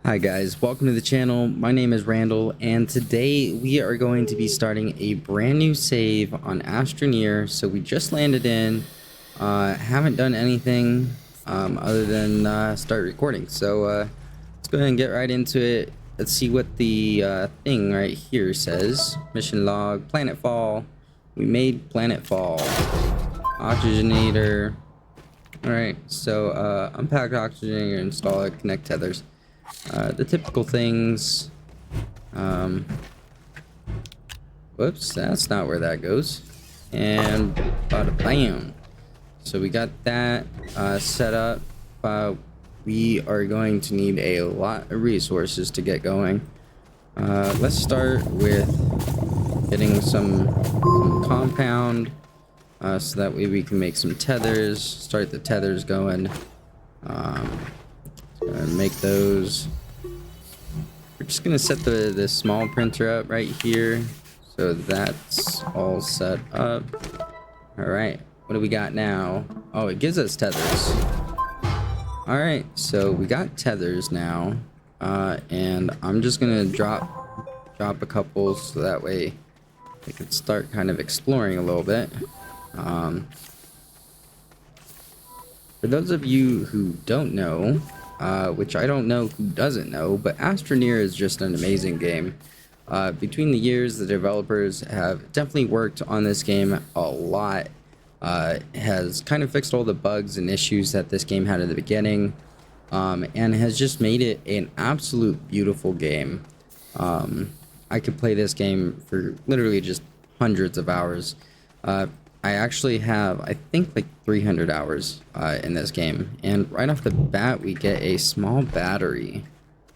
Hi guys, welcome to the channel. My name is Randall and today we are going to be starting a brand new save on Astroneer. So we just landed in, haven't done anything other than start recording. So let's go ahead and get right into it. Let's see what the thing right here says. Mission log, planetfall. We made planetfall. Oxygenator. Alright, so unpack oxygenator, install it, connect tethers. The typical things. Whoops, that's not where that goes. And bada bam. So we got that set up. We are going to need a lot of resources to get going. Let's start with getting some compound, so that way we can make some tethers. Start the tethers going. Make those. We're just gonna set the small printer up right here, so that's all set up. All right, what do we got now? Oh, it gives us tethers. All right, so we got tethers now, and I'm just gonna drop a couple so that way we can start kind of exploring a little bit. For those of you who don't know, which I don't know who doesn't know, but Astroneer is just an amazing game. Between the years, the developers have definitely worked on this game a lot. Has kind of fixed all the bugs and issues that this game had at the beginning, and has just made it an absolute beautiful game. I could play this game for literally just hundreds of hours. I actually have, I think, like 300 hours in this game, and right off the bat we get a small battery.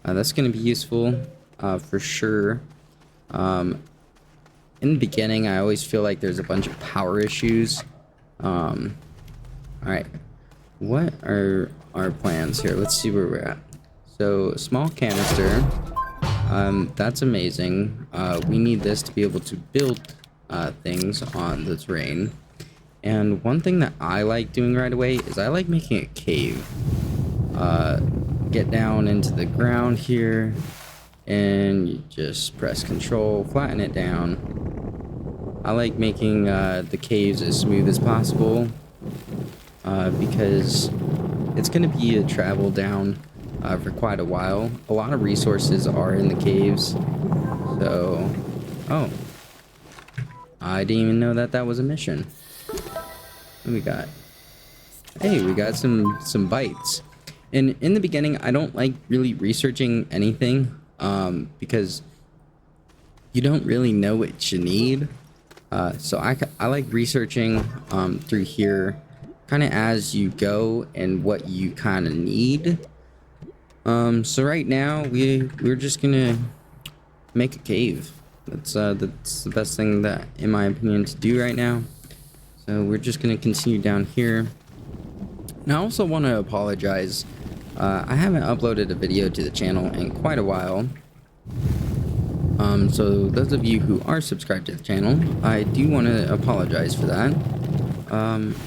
That's going to be useful for sure. In the beginning I always feel like there's a bunch of power issues. Alright, what are our plans here? Let's see where we're at. So small canister, that's amazing. We need this to be able to build things on the terrain. And one thing that I like doing right away is I like making a cave. Get down into the ground here, and you just press control, flatten it down. I like making the caves as smooth as possible, because it's going to be a travel down for quite a while. A lot of resources are in the caves, so oh, I didn't even know that was a mission. What we got? Hey, we got some bites. And in the beginning, I don't like really researching anything, because you don't really know what you need. So I like researching through here, kind of as you go and what you kind of need. So right now we're just gonna make a cave. That's the best thing that, in my opinion, to do right now. So we're just going to continue down here. And I also want to apologize. I haven't uploaded a video to the channel in quite a while. So those of you who are subscribed to the channel, I do want to apologize for that.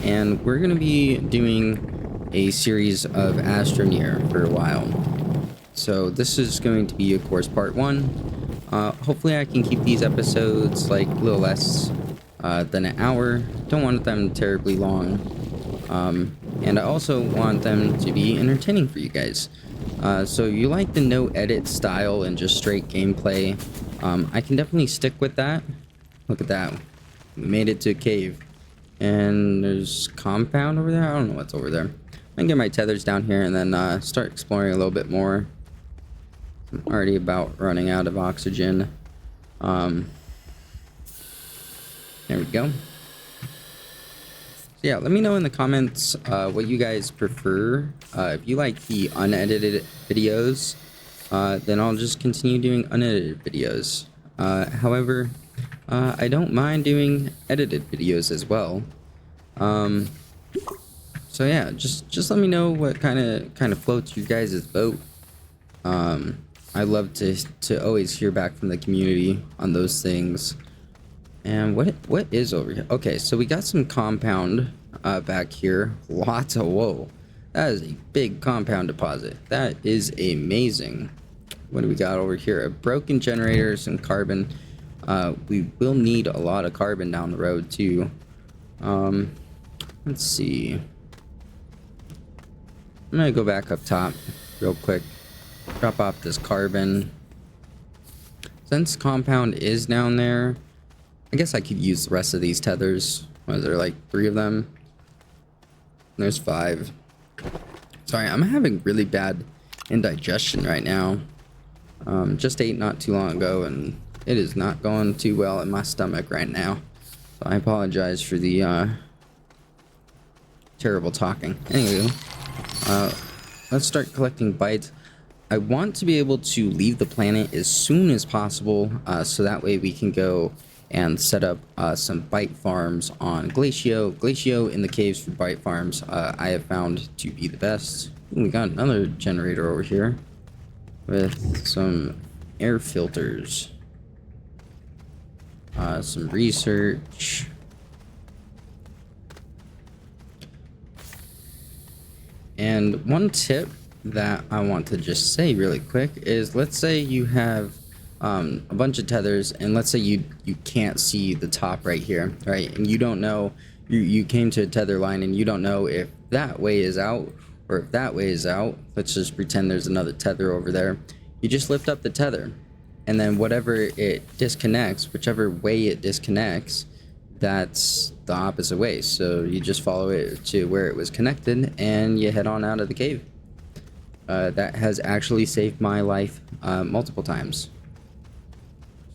And we're going to be doing a series of Astroneer for a while. So this is going to be, of course, part 1. Hopefully I can keep these episodes like a little less than an hour. Don't want them terribly long, and I also want them to be entertaining for you guys. So you like the no edit style and just straight gameplay, I can definitely stick with that. Look at that, we made it to a cave, and there's compound over there. I don't know what's over there. I can get my tethers down here and then start exploring a little bit more. I'm already about running out of oxygen. There we go. So yeah, let me know in the comments what you guys prefer. If you like the unedited videos, then I'll just continue doing unedited videos. However, I don't mind doing edited videos as well. So yeah, just let me know what kind of floats you guys' boat. I love to always hear back from the community on those things. And what is over here? Okay, so we got some compound back here. Lots of, whoa, that is a big compound deposit. That is amazing. what do we got over here? A broken generator, some carbon. We will need a lot of carbon down the road too. Let's see. I'm gonna go back up top real quick. Drop off this carbon. Since compound is down there, I guess I could use the rest of these tethers. Was there like 3 of them? There's 5. Sorry, I'm having really bad indigestion right now. Just ate not too long ago, and it is not going too well in my stomach right now. So I apologize for the terrible talking. Anyway, let's start collecting bytes. I want to be able to leave the planet as soon as possible, so that way we can go and set up some byte farms on Glacio. Glacio in the caves for byte farms, I have found to be the best. We got another generator over here with some air filters, some research. And one tip that I want to just say really quick is, let's say you have a bunch of tethers, and let's say you can't see the top right here, right? And you don't know, you came to a tether line and you don't know if that way is out or if that way is out. Let's just pretend there's another tether over there. You just lift up the tether, and then whatever it disconnects, whichever way it disconnects, that's the opposite way. So you just follow it to where it was connected and you head on out of the cave. That has actually saved my life multiple times.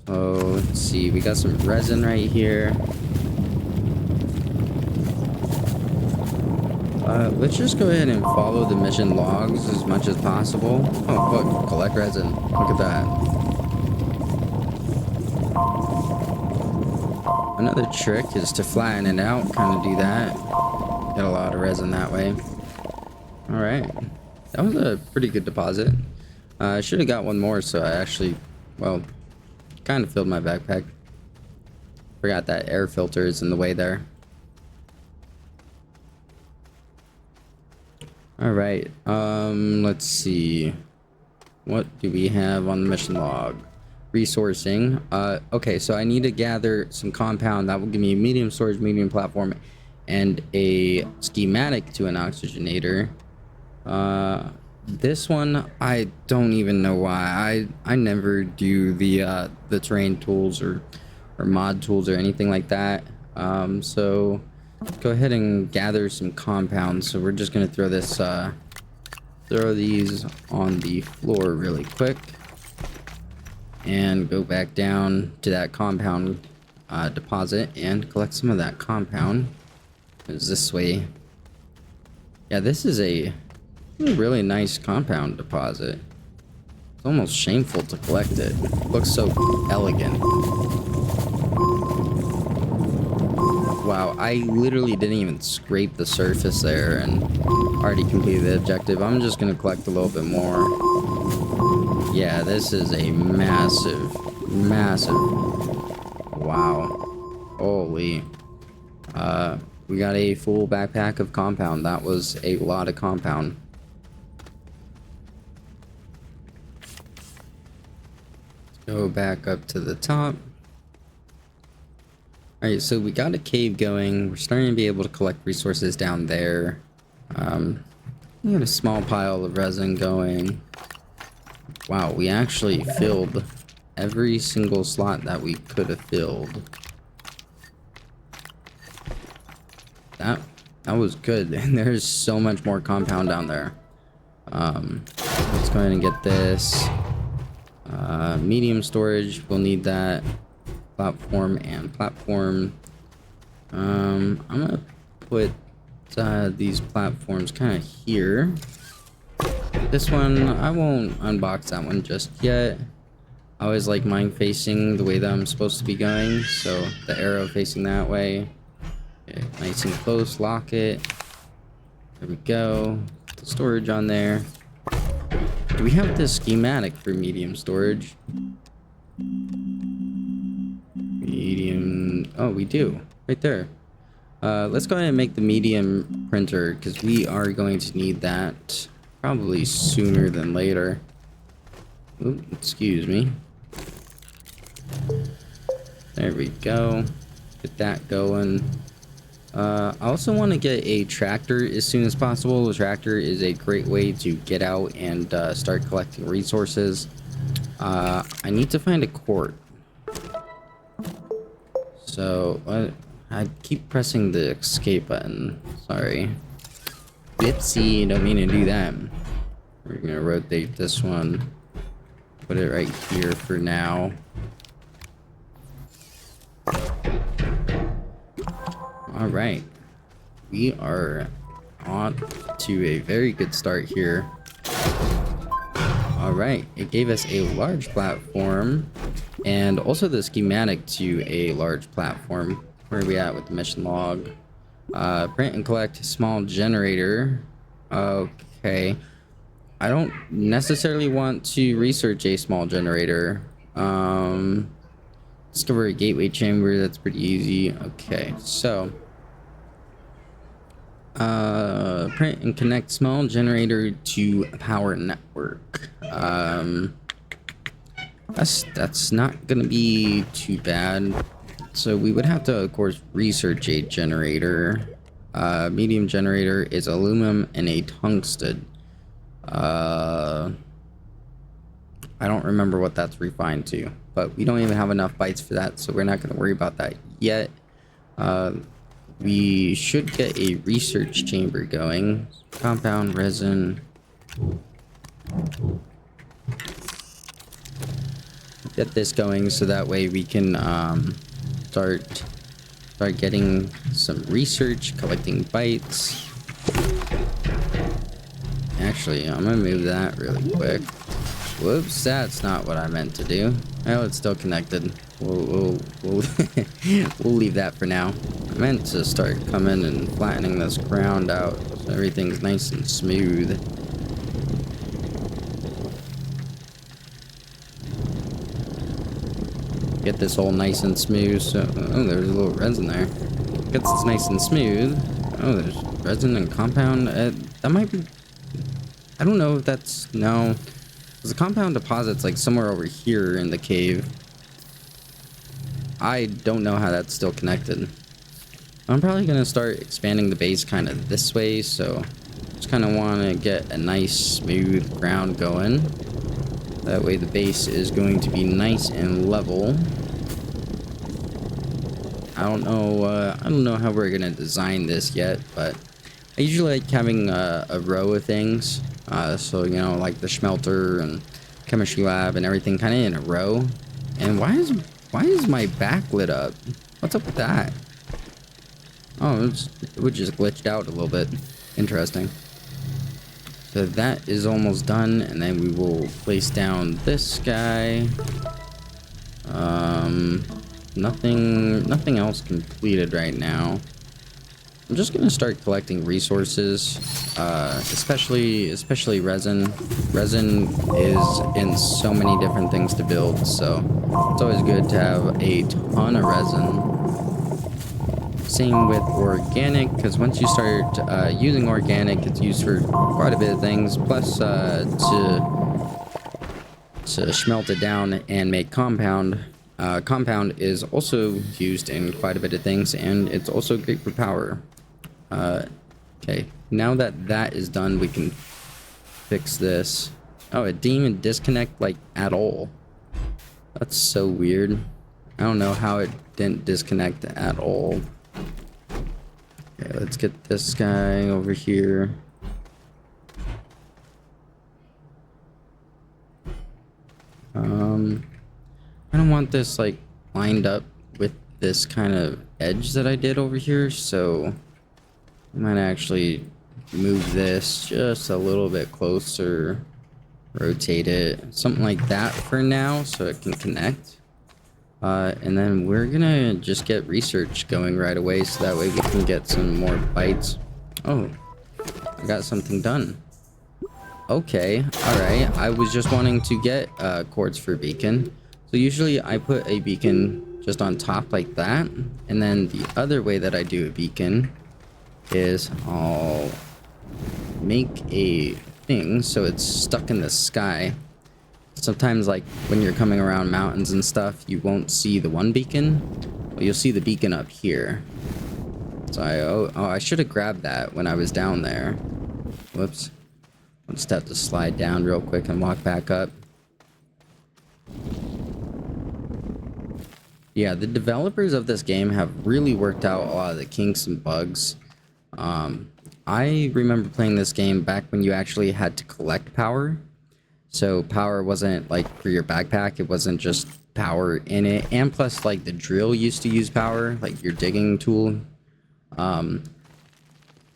So let's see, we got some resin right here. Let's just go ahead and follow the mission logs as much as possible. Oh, look, collect resin. Look at that. Another trick is to flatten it out, kind of do that. Get a lot of resin that way. Alright. That was a pretty good deposit. I should have got one more, so I actually, well, kind of filled my backpack. Forgot that air filter is in the way there. Alright, let's see. What do we have on the mission log? Resourcing. Okay, so I need to gather some compound that will give me a medium storage, medium platform, and a schematic to an oxygenator. This one, I don't even know why. I never do the terrain tools or mod tools or anything like that. So go ahead and gather some compounds. So we're just gonna throw this throw these on the floor really quick and go back down to that compound deposit and collect some of that compound. It's this way. Yeah, this is a really nice compound deposit. It's almost shameful to collect it. It looks so elegant. Wow, I literally didn't even scrape the surface there and already completed the objective. I'm just gonna collect a little bit more. Yeah, this is a massive. Wow. Holy. We got a full backpack of compound. That was a lot of compound. Go back up to the top. Alright, so we got a cave going. We're starting to be able to collect resources down there. We got a small pile of resin going. Wow, we actually filled every single slot that we could have filled. That was good. And there's so much more compound down there. Let's go ahead and get this. Medium storage, we'll need that. Platform and platform. I'm gonna put these platforms kind of here. This one, I won't unbox that one just yet. I always like mine facing the way that I'm supposed to be going, so the arrow facing that way. Okay, nice and close, lock it. There we go. Put the storage on there. Do we have this schematic for medium storage? Medium. Oh, we do. Right there. Let's go ahead and make the medium printer, because we are going to need that probably sooner than later. Ooh, excuse me. There we go. Get that going. I also want to get a tractor as soon as possible. A tractor is a great way to get out and start collecting resources. I need to find a quart. So, I keep pressing the escape button. Sorry. Bitsy, don't mean to do that. We're gonna rotate this one. Put it right here for now. Alright. We are on to a very good start here. Alright, it gave us a large platform and also the schematic to a large platform. Where are we at with the mission log? Print and collect small generator. Okay. I don't necessarily want to research a small generator. Discover a gateway chamber. That's pretty easy. Okay, so print and connect small generator to power network. That's not gonna be too bad. So we would have to, of course, research a generator. Medium generator is aluminum and a tungsten. I don't remember what that's refined to, but we don't even have enough bytes for that, so we're not going to worry about that yet. We should get a research chamber going. Compound, resin. Get this going so that way we can start getting some research, collecting bytes. Actually, I'm gonna move that really quick. Whoops, that's not what I meant to do. Well, it's still connected. We'll we'll leave that for now. I meant to start coming and flattening this ground out so everything's nice and smooth. Get this all nice and smooth. So, oh, there's a little resin there. Gets this nice and smooth. Oh, there's resin and compound. That might be. I don't know if that's no. There's a compound deposit's like somewhere over here in the cave. I don't know how that's still connected. I'm probably gonna start expanding the base kind of this way, so just kind of want to get a nice smooth ground going. That way the base is going to be nice and level. I don't know how we're gonna design this yet, but I usually like having a row of things. So, you know, like the smelter and chemistry lab and everything kind of in a row. And why is my back lit up? What's up with that? Oh, it just glitched out a little bit. Interesting. So that is almost done, and then we will place down this guy. Nothing else completed right now. I'm just gonna start collecting resources, especially resin. Resin is in so many different things to build, so it's always good to have a ton of resin. Same with organic, because once you start using organic, it's used for quite a bit of things. Plus, to smelt it down and make compound. Compound is also used in quite a bit of things, and it's also great for power. Okay, now that is done, we can fix this. Oh, it didn't even disconnect, like, at all. That's so weird. I don't know how it didn't disconnect at all. Okay, let's get this guy over here. I don't want this, like, lined up with this kind of edge that I did over here, so I might actually move this just a little bit closer, rotate it, something like that for now, so it can connect. And then we're gonna just get research going right away, so that way we can get some more bytes. Oh, I got something done. Okay, alright, I was just wanting to get quartz for beacon. So usually I put a beacon just on top like that, and then the other way that I do a beacon is I'll make a thing so it's stuck in the sky. sometimes like when you're coming around mountains and stuff, you won't see the one beacon. Well, you'll see the beacon up here. So I should have grabbed that when I was down there. Whoops. I'll just have to slide down real quick and walk back up. Yeah, the developers of this game have really worked out a lot of the kinks and bugs. I remember playing this game back when you actually had to collect power. So power wasn't like for your backpack, it wasn't just power in it. And plus like the drill used to use power, like your digging tool.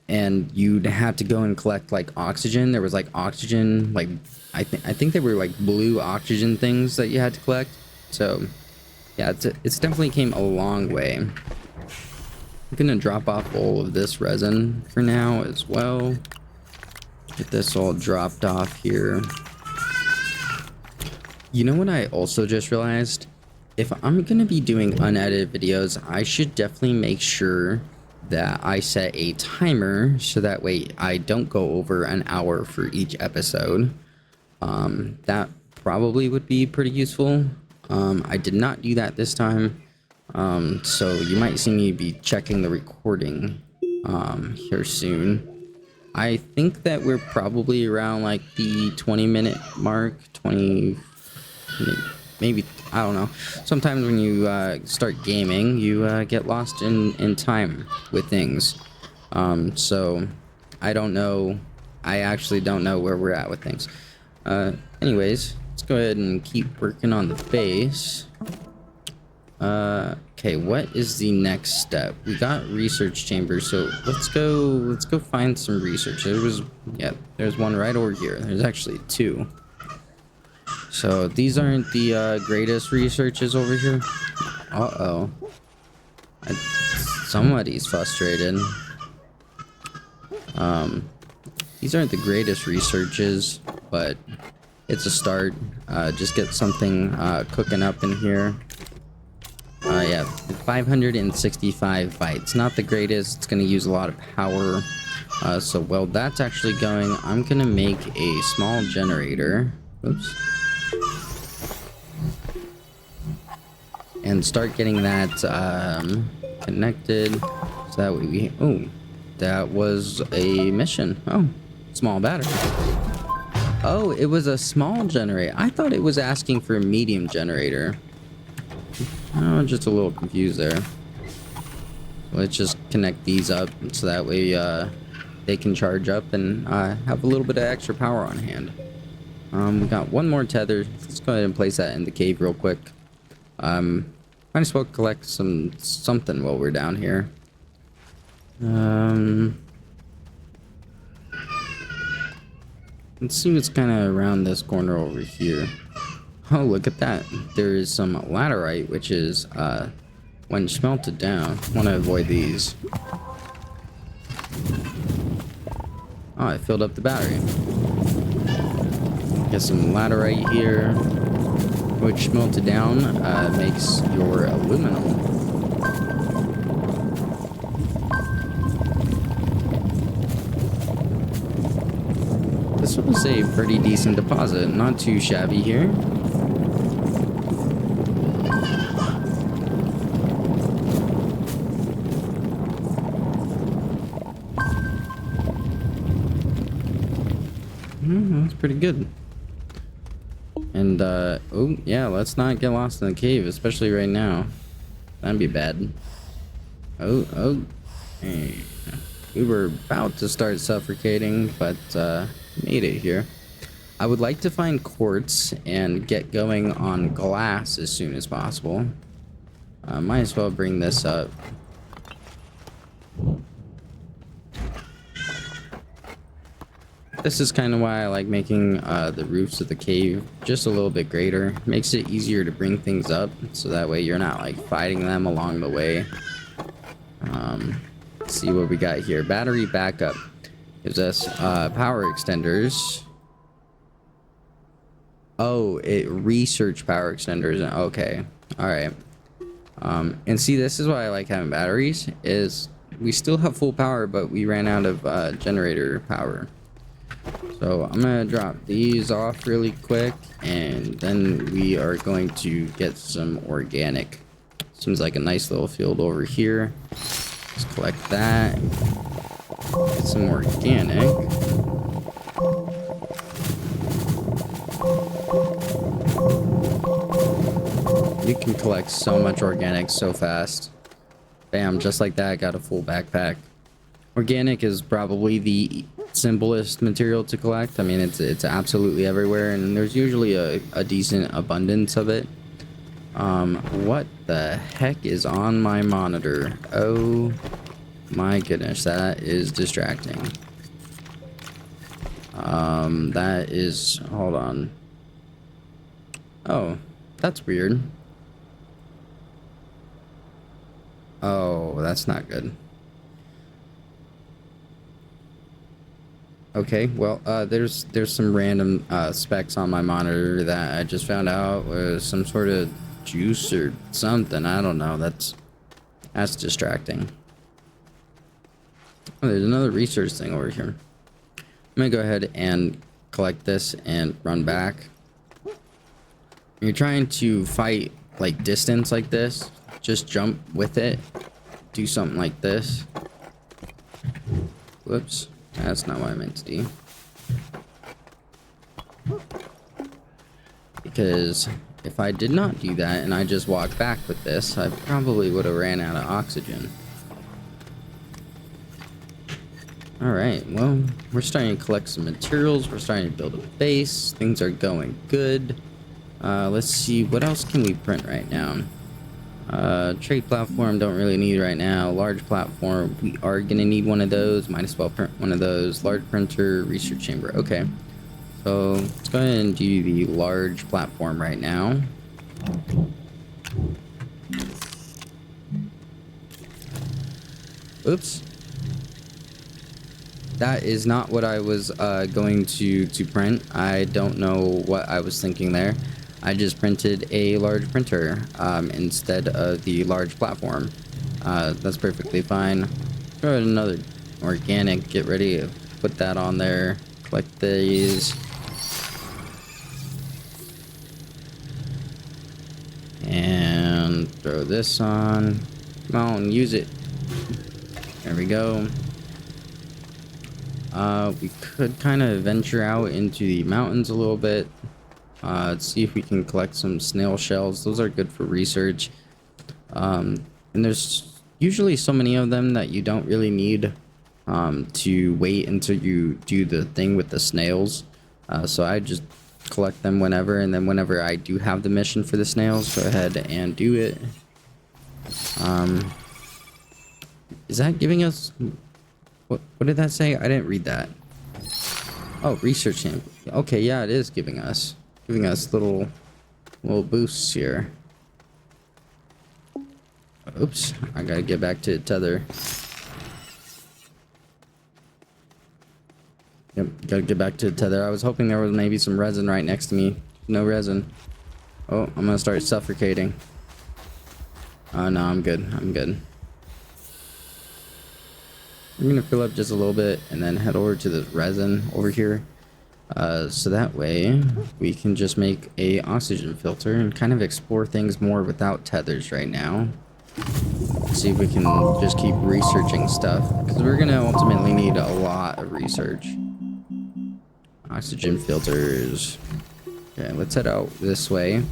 And you'd have to go and collect like oxygen. There was like oxygen, like I think they were like blue oxygen things that you had to collect. So yeah, it's definitely came a long way. I'm gonna drop off all of this resin for now as well. Get this all dropped off here. You know what I also just realized? If I'm gonna be doing unedited videos, I should definitely make sure that I set a timer so that way I don't go over an hour for each episode. That probably would be pretty useful. I did not do that this time. So you might see me be checking the recording here soon. I think that we're probably around like the 20-minute mark, 20, maybe, I don't know. Sometimes when you start gaming, you get lost in time with things. So I don't know. I actually don't know where we're at with things. Anyways, let's go ahead and keep working on the base. Okay, what is the next step? We got research chambers, so let's go find some research. There's one right over here. There's actually two. So these aren't the greatest researches over here. Uh-oh. Somebody's frustrated. These aren't the greatest researches, but it's a start. Just get something cooking up in here. Yeah, 565 bytes. Not the greatest. It's going to use a lot of power. So while that's actually going, I'm going to make a small generator. Oops. And start getting that connected. So that way we... Oh, that was a mission. Oh, small battery. Oh, it was a small generator. I thought it was asking for a medium generator. Oh, just a little confused there. Let's just connect these up so that way they can charge up and have a little bit of extra power on hand. We got one more tether. Let's go ahead and place that in the cave real quick. Might as well collect something while we're down here. Let's see what's kind of around this corner over here. Oh, look at that. There is some laterite, which is, when smelted down. Want to avoid these. Oh, I filled up the battery. Get some laterite here, which melted down makes your aluminum. This was a pretty decent deposit, not too shabby here. That's pretty good. And oh yeah, let's not get lost in the cave, especially right now. That'd be bad. Oh, hey. We were about to start suffocating, but made it here. I would like to find quartz and get going on glass as soon as possible. Might as well bring this up. This is kind of why I like making the roofs of the cave just a little bit greater. Makes it easier to bring things up, so that way you're not like fighting them along the way. Let's see what we got here. Battery backup gives us power extenders. Oh, it research power extenders. Okay, all right. And see, this is why I like having batteries. Is we still have full power, but we ran out of generator power. So I'm gonna drop these off really quick, and then we are going to get some organic. Seems like a nice little field over here. Let's collect that. Get some organic. You can collect so much organic so fast. Bam, just like that, got a full backpack. Organic is probably the simplest material to collect. I mean, it's absolutely everywhere, and there's usually a decent abundance of it. What the heck is on my monitor? Oh my goodness, that is distracting. That is, hold on. Oh, that's weird. Oh, that's not good. Okay, well, there's some random specs on my monitor that I just found out was some sort of juice or something. I don't know. That's distracting. Oh, there's another research thing over here. I'm gonna go ahead and collect this and run back. When you're trying to fight like distance like this, just jump with it. Do something like this. Whoops. That's not what I meant to do. Because if I did not do that and I just walked back with this, I probably would have ran out of oxygen. Alright, well, we're starting to collect some materials. We're starting to build a base. Things are going good. Let's see, what else can we print right now? Trade platform, don't really need right now. Large platform, we are gonna need one of those. Might as well print one of those. Large printer, research chamber. Okay, so let's go ahead and do the large platform right now. Oops, that is not what I was going to print. I don't know what I was thinking there. I just printed a large printer instead of the large platform. That's perfectly fine. Go ahead, another organic. Get ready to put that on there. Collect these. And throw this on. Come on, use it. There we go. We could kind of venture out into the mountains a little bit. Let's see if we can collect some snail shells. Those are good for research. And there's usually so many of them that you don't really need to wait until you do the thing with the snails. So I just collect them whenever, and then whenever I do have the mission for the snails, go ahead and do it. Is that giving us... What did that say? I didn't read that. Oh, research chamber. Okay, yeah, it is giving us little boosts here. Oops, I gotta get back to tether. Yep, gotta get back to tether. I was hoping there was maybe some resin right next to me. No resin. Oh, I'm gonna start suffocating. Oh no, I'm good. I'm good. I'm gonna fill up just a little bit and then head over to the resin over here. So that way we can just make a oxygen filter and kind of explore things more without tethers right now. See if we can just keep researching stuff, because we're gonna ultimately need a lot of research. Oxygen filters. Okay, let's head out this way.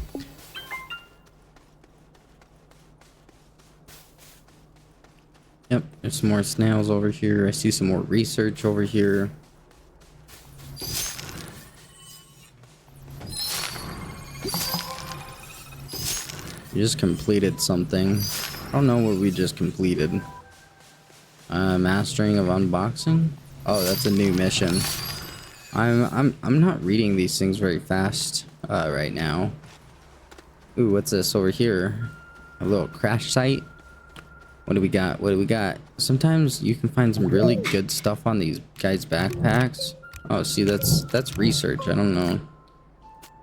Yep, there's some more snails over here. I see some more research over here. We just completed something. I don't know what we just completed. Mastering of unboxing? Oh, that's a new mission. I'm not reading these things very fast right now. Ooh, what's this over here? A little crash site. What do we got? What do we got? Sometimes you can find some really good stuff on these guys' backpacks. Oh, see, that's research. I don't know.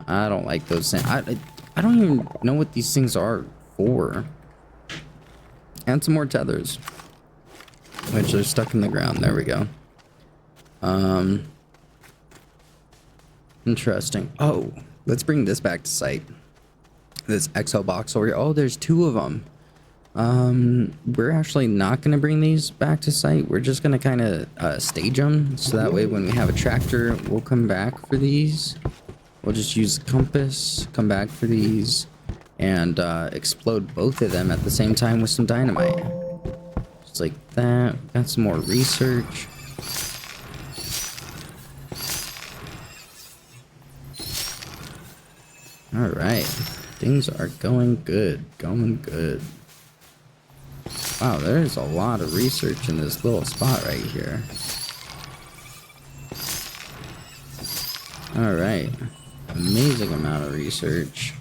I don't like those things. I don't even know what these things are for. And some more tethers, which are stuck in the ground. There we go. Interesting. Oh, let's bring this back to site. This XO box over here. Oh, there's two of them. We're actually not going to bring these back to site. We're just going to kind of stage them. So that way when we have a tractor, we'll come back for these. We'll just use the compass, come back for these, and explode both of them at the same time with some dynamite. Just like that. Got some more research. All right. Things are going good. Going good. Wow, there's a lot of research in this little spot right here. All right. Amazing amount of research.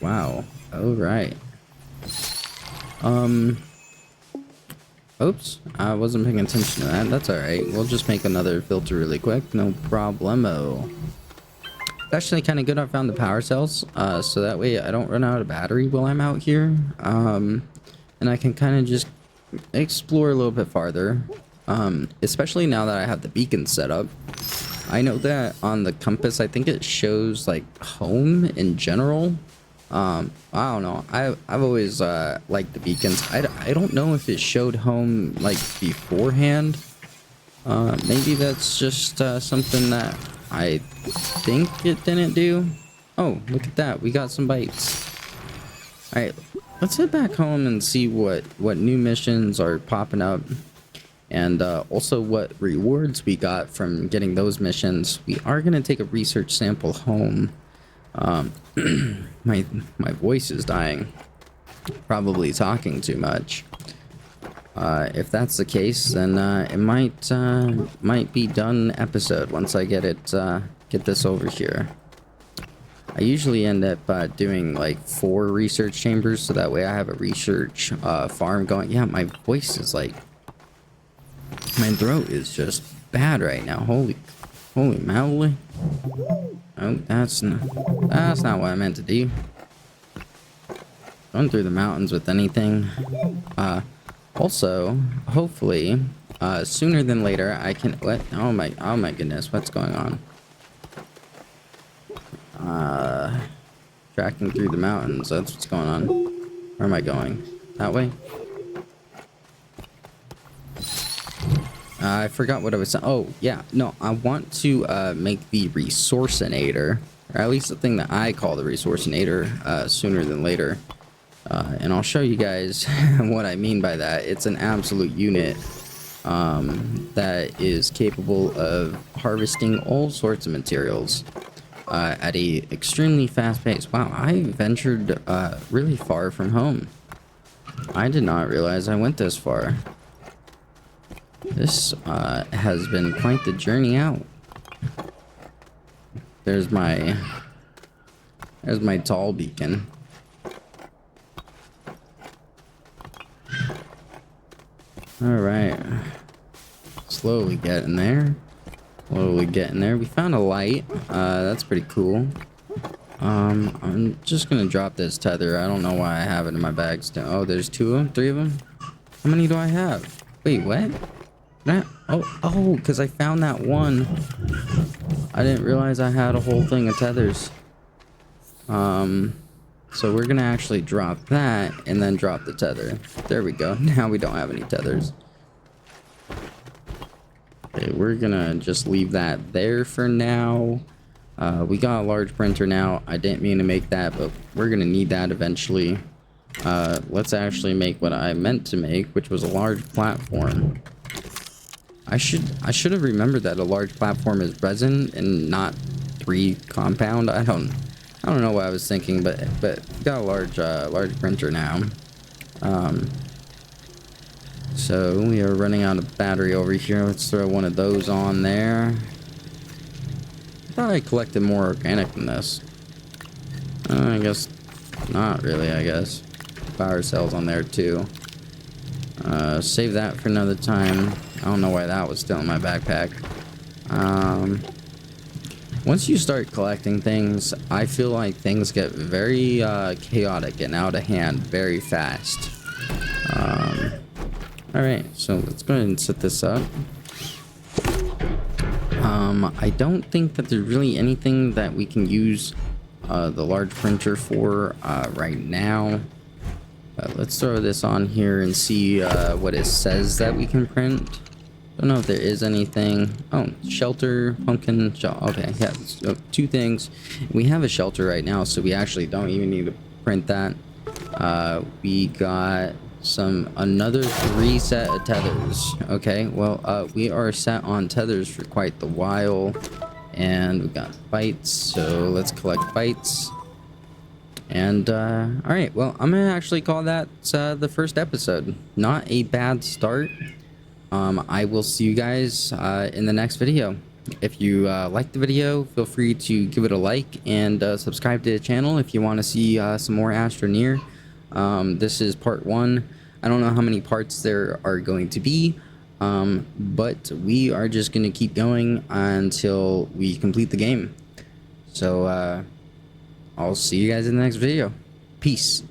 Wow. All right. Oops. I wasn't paying attention to that. That's all right. We'll just make another filter really quick. No problemo. It's actually kind of good I found the power cells, so that way I don't run out of battery while I'm out here. And I can kind of just explore a little bit farther. Especially now that I have the beacon set up. I know that on the compass, I think it shows like home in general. I don't know. I've always liked the beacons. I don't know if it showed home like beforehand. Maybe that's just something that I think it didn't do. Oh, look at that. We got some bites. All right, let's head back home and see what new missions are popping up. And also what rewards we got from getting those missions. We are going to take a research sample home. My voice is dying. Probably talking too much. If that's the case, then it might be done episode once I get this over here. I usually end up doing like 4 research chambers, so that way I have a research farm going. Yeah, my voice is like, my throat is just bad right now. Holy moly. Oh, that's not what I meant to do. Going through the mountains with anything. Also, hopefully, sooner than later, I can. What? Oh my goodness! What's going on? Tracking through the mountains. That's what's going on. Where am I going? That way? I forgot what I was saying. Oh, yeah. No, I want to make the resourceinator, or at least the thing that I call the resourceinator, sooner than later. And I'll show you guys what I mean by that. It's an absolute unit that is capable of harvesting all sorts of materials at a extremely fast pace. Wow, I ventured really far from home. I did not realize I went this far. This has been quite the journey out. There's my tall beacon. All right, slowly getting there. Slowly getting there. We found a light. That's pretty cool. I'm just gonna drop this tether. I don't know why I have it in my bag still. Oh, there's 2 of them, 3 of them. How many do I have? Wait, what? Oh, because I found that one. I didn't realize I had a whole thing of tethers. So we're gonna actually drop that and then drop the tether. There we go. Now we don't have any tethers. Okay, we're gonna just leave that there for now. We got a large printer now. I didn't mean to make that, but we're gonna need that eventually. Let's actually make what I meant to make, which was a large platform. I should have remembered that a large platform is resin and not 3 compound. I don't know what I was thinking, but we got a large printer now. So we are running out of battery over here. Let's throw one of those on there. I thought I collected more organic than this. I guess not really. I guess power cells on there too. Save that for another time. I don't know why that was still in my backpack. Once you start collecting things, I feel like things get very chaotic and out of hand very fast. Alright, so let's go ahead and set this up. I don't think that there's really anything that we can use the large printer for right now. Let's throw this on here and see what it says that we can print. Don't know if there is anything. Oh, shelter, pumpkin, okay, yeah, so 2 things. We have a shelter right now, so we actually don't even need to print that. We got another 3 set of tethers. Okay, well, we are set on tethers for quite the while, and we got bytes, so let's collect bytes. And all right, well, I'm gonna actually call that the first episode. Not a bad start. I will see you guys in the next video. If you liked the video, feel free to give it a like and subscribe to the channel if you want to see some more Astroneer. This is part 1. I don't know how many parts there are going to be, but we are just going to keep going until we complete the game. So I'll see you guys in the next video. Peace.